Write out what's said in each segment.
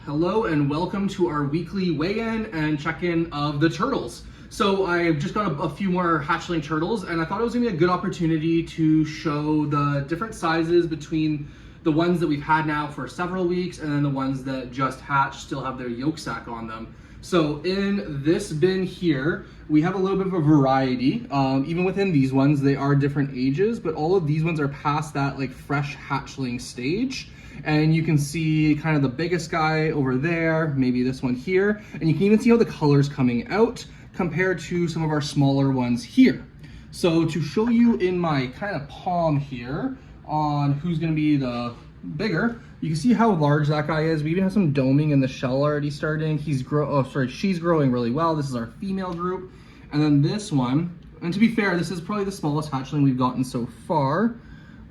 Hello and welcome to our weekly weigh-in and check-in of the turtles. So I've just got a few more hatchling turtles, and I thought it was gonna be a good opportunity to show the different sizes between the ones that we've had now for several weeks and then the ones that just hatched still have their yolk sac on them. So in this bin here, we have a little bit of a variety. Even within these ones, they are different ages, but all of these ones are past that like fresh hatchling stage. And you can see kind of the biggest guy over there, maybe this one here, and you can even see how the color's coming out compared to some of our smaller ones here. So to show you in my kind of palm here on who's gonna be the bigger, you can see how large that guy is. We even have some doming in the shell already starting. She's growing really well. This is our female group. And then this one, and to be fair, this is probably the smallest hatchling we've gotten so far.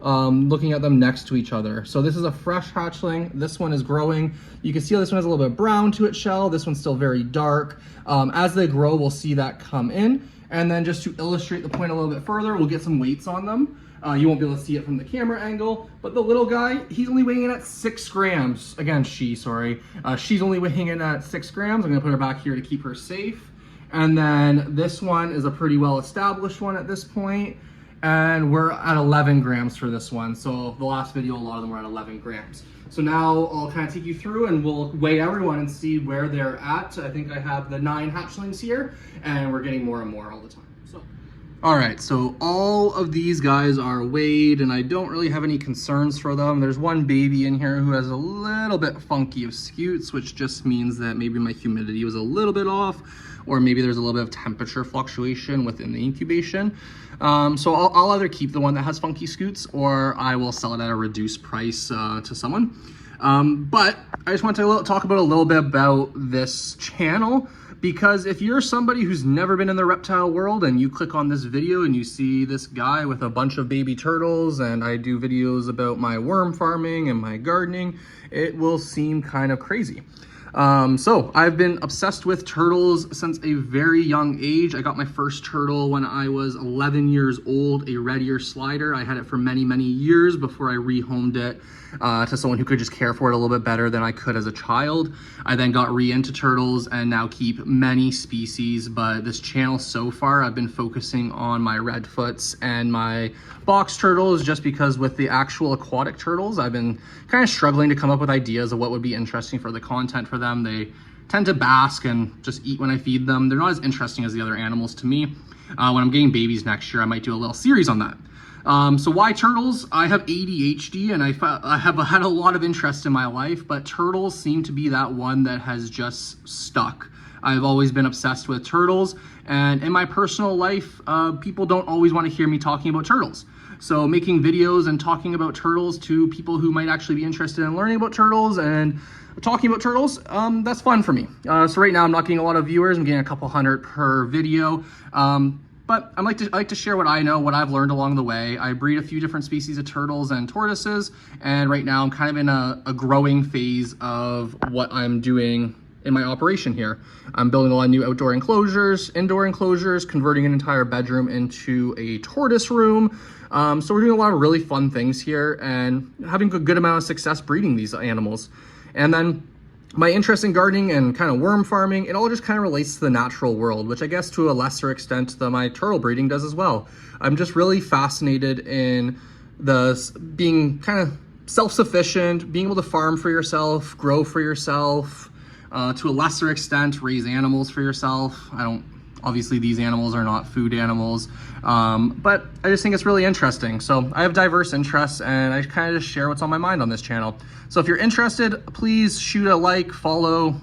Looking at them next to each other. So this is a fresh hatchling. This one is growing. You can see how this one has a little bit of brown to its shell. This one's still very dark. As they grow, we'll see that come in. And then just to illustrate the point a little bit further, we'll get some weights on them. You won't be able to see it from the camera angle, but the little guy, he's only weighing in at 6 grams. Again, she's only weighing in at 6 grams. I'm gonna put her back here to keep her safe. And then this one is a pretty well-established one at this point. And we're at 11 grams for this one. So the last video, a lot of them were at 11 grams. So now I'll kind of take you through and we'll weigh everyone and see where they're at. I think I have the 9 hatchlings here and we're getting more and more all the time. All right, so all of these guys are weighed and I don't really have any concerns for them. There's one baby in here who has a little bit funky of scutes, which just means that maybe my humidity was a little bit off, or maybe there's a little bit of temperature fluctuation within the incubation. So I'll either keep the one that has funky scutes or I will sell it at a reduced price to someone. But I just want to talk about a little bit about this channel, because if you're somebody who's never been in the reptile world and you click on this video and you see this guy with a bunch of baby turtles, and I do videos about my worm farming and my gardening, it will seem kind of crazy. So I've been obsessed with turtles since a very young age. I got my first turtle when I was 11 years old, a red ear slider. I had it for many, many years before I rehomed it to someone who could just care for it a little bit better than I could as a child. I then got into turtles and now keep many species, but this channel so far, I've been focusing on my redfoots and my box turtles, just because with the actual aquatic turtles, I've been kind of struggling to come up with ideas of what would be interesting for the content for them. They tend to bask and just eat when I feed them. They're not as interesting as the other animals to me. When I'm getting babies next year, I might do a little series on that. So why turtles? I have ADHD and I have had a lot of interest in my life, but turtles seem to be that one that has just stuck. I've always been obsessed with turtles, and in my personal life, people don't always want to hear me talking about turtles. So making videos and talking about turtles to people who might actually be interested in learning about turtles and talking about turtles, that's fun for me. So right now I'm not getting a lot of viewers. I'm getting a couple hundred per video. But I like to share what I know, what I've learned along the way. I breed a few different species of turtles and tortoises, and right now I'm kind of in a growing phase of what I'm doing in my operation here. I'm building a lot of new outdoor enclosures, indoor enclosures, converting an entire bedroom into a tortoise room. So we're doing a lot of really fun things here and having a good amount of success breeding these animals. And then my interest in gardening and kind of worm farming, it all just kind of relates to the natural world, which I guess to a lesser extent that my turtle breeding does as well. I'm just really fascinated in being kind of self-sufficient, being able to farm for yourself, grow for yourself, to a lesser extent, raise animals for yourself. Obviously these animals are not food animals, but I just think it's really interesting. So I have diverse interests and I kind of just share what's on my mind on this channel. So if you're interested, please shoot a like, follow,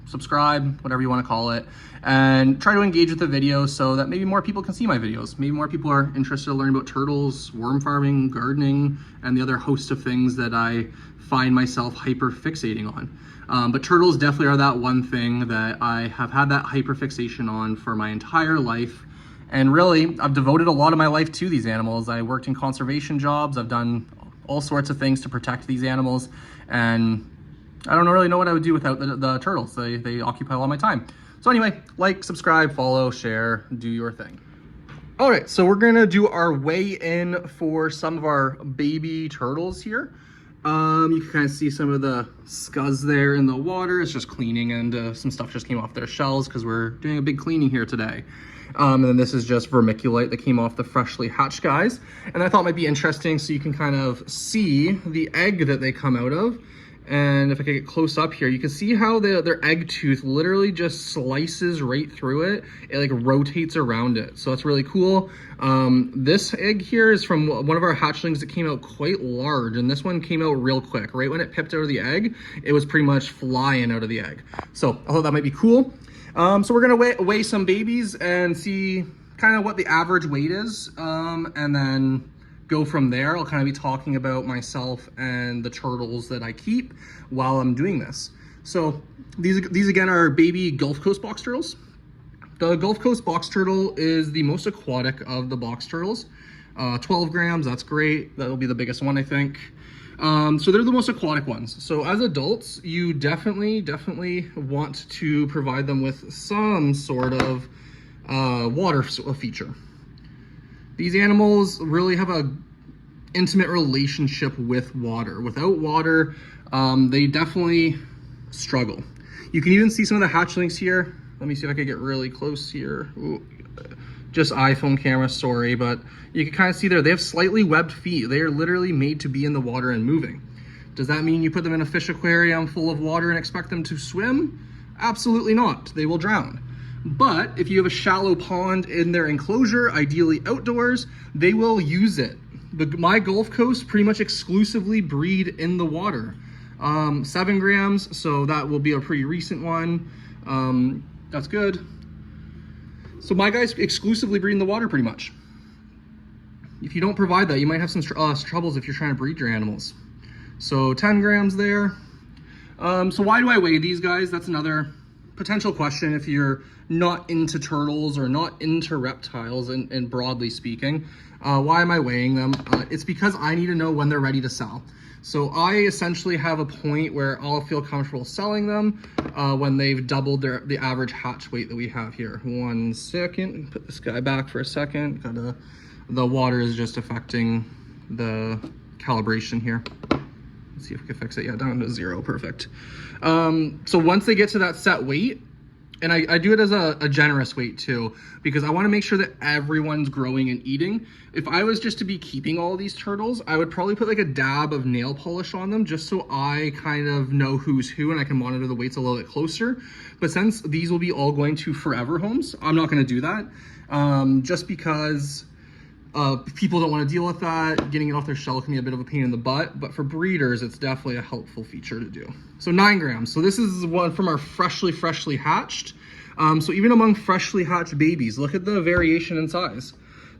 subscribe, whatever you want to call it, and try to engage with the video so that maybe more people can see my videos. Maybe more people are interested in learning about turtles, worm farming, gardening, and the other host of things that I find myself hyper fixating on. But turtles definitely are that one thing that I have had that hyper fixation on for my entire life. And really, I've devoted a lot of my life to these animals. I worked in conservation jobs. I've done all sorts of things to protect these animals. And I don't really know what I would do without the turtles. They occupy a lot of my time. So anyway, like, subscribe, follow, share, do your thing. All right, so we're gonna do our weigh-in for some of our baby turtles here. You can kind of see some of the scuzz there in the water. It's just cleaning, and some stuff just came off their shells because we're doing a big cleaning here today. And then this is just vermiculite that came off the freshly hatched guys. And I thought it might be interesting so you can kind of see the egg that they come out of. And if I could get close up here, you can see how their egg tooth literally just slices right through it. It like rotates around it. So that's really cool. This egg here is from one of our hatchlings that came out quite large. And this one came out real quick. Right when it pipped out of the egg, it was pretty much flying out of the egg. So I thought that might be cool. So we're gonna weigh some babies and see kind of what the average weight is. And then go from there. I'll kind of be talking about myself and the turtles that I keep while I'm doing this. So these again are baby Gulf Coast box turtles. The Gulf Coast box turtle is the most aquatic of the box turtles. 12 grams, that's great. That'll be the biggest one, I think. So they're the most aquatic ones. So as adults, you definitely want to provide them with some sort of water feature. These animals really have a intimate relationship with water. Without water, they definitely struggle. You can even see some of the hatchlings here. Let me see if I can get really close here. Ooh, just iPhone camera, sorry, but you can kind of see there, they have slightly webbed feet. They are literally made to be in the water and moving. Does that mean you put them in a fish aquarium full of water and expect them to swim? Absolutely not. They will drown. But if you have a shallow pond in their enclosure, ideally outdoors, they will use it. My Gulf Coast pretty much exclusively breed in the water. 7 grams, so that will be a pretty recent one. That's good. So my guys exclusively breed in the water pretty much. If you don't provide that, you might have some troubles if you're trying to breed your animals. So 10 grams there. So why do I weigh these guys? That's another potential question if you're not into turtles or not into reptiles, and broadly speaking. Why am I weighing them? It's because I need to know when they're ready to sell. So I essentially have a point where I'll feel comfortable selling them when they've doubled the average hatch weight that we have here. 1 second, put this guy back for a second. The water is just affecting the calibration here. Let's see if we can fix it. Yeah, down to 0, perfect. So once they get to that set weight, and I do it as a generous weight too, because I want to make sure that everyone's growing and eating. If I was just to be keeping all these turtles, I would probably put like a dab of nail polish on them just so I kind of know who's who and I can monitor the weights a little bit closer. But since these will be all going to forever homes, I'm not going to do that just because people don't want to deal with that. Getting it off their shell can be a bit of a pain in the butt, but for breeders, it's definitely a helpful feature to do. So 9 grams. So this is one from our freshly hatched. So even among freshly hatched babies, look at the variation in size.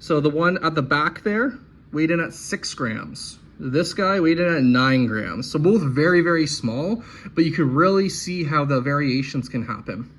So the one at the back there weighed in at 6 grams. This guy weighed in at 9 grams. So both very small, but you could really see how the variations can happen.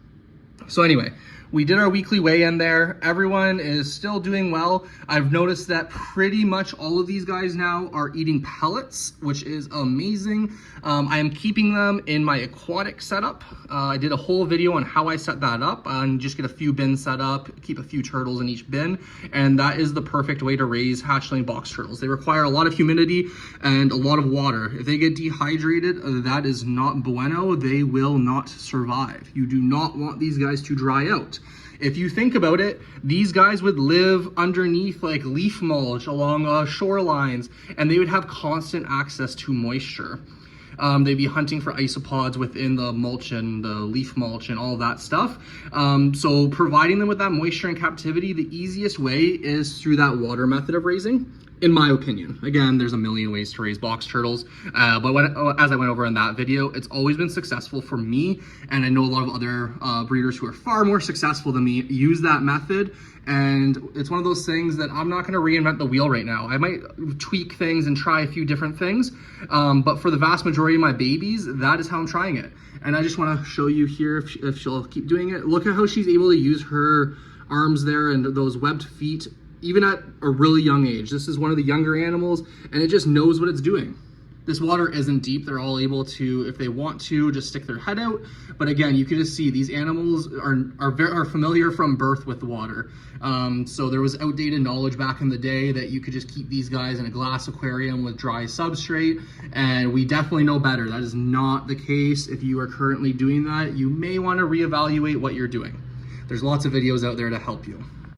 So anyway, we did our weekly weigh-in there. Everyone is still doing well. I've noticed that pretty much all of these guys now are eating pellets, which is amazing. I am keeping them in my aquatic setup. I did a whole video on how I set that up, and just get a few bins set up, keep a few turtles in each bin, and that is the perfect way to raise hatchling box turtles. They require a lot of humidity and a lot of water. If they get dehydrated, that is not bueno. They will not survive. You do not want these guys to dry out. If you think about it, these guys would live underneath like leaf mulch along shorelines, and they would have constant access to moisture. They'd be hunting for isopods within the mulch and the leaf mulch and all that stuff. So providing them with that moisture in captivity, the easiest way is through that water method of raising, in my opinion. Again, there's a million ways to raise box turtles, but as I went over in that video, it's always been successful for me, and I know a lot of other breeders who are far more successful than me use that method. And it's one of those things that I'm not going to reinvent the wheel right now. I might tweak things and try a few different things, but for the vast majority of my babies, that is how I'm trying it. And I just want to show you here if she'll keep doing it. Look at how she's able to use her arms there and those webbed feet even at a really young age. This is one of the younger animals, and it just knows what it's doing. This water isn't deep. They're all able to, if they want to, just stick their head out. But again, you can just see these animals are familiar from birth with the water. So there was outdated knowledge back in the day that you could just keep these guys in a glass aquarium with dry substrate, and we definitely know better. That is not the case. If you are currently doing that, you may want to reevaluate what you're doing. There's lots of videos out there to help you.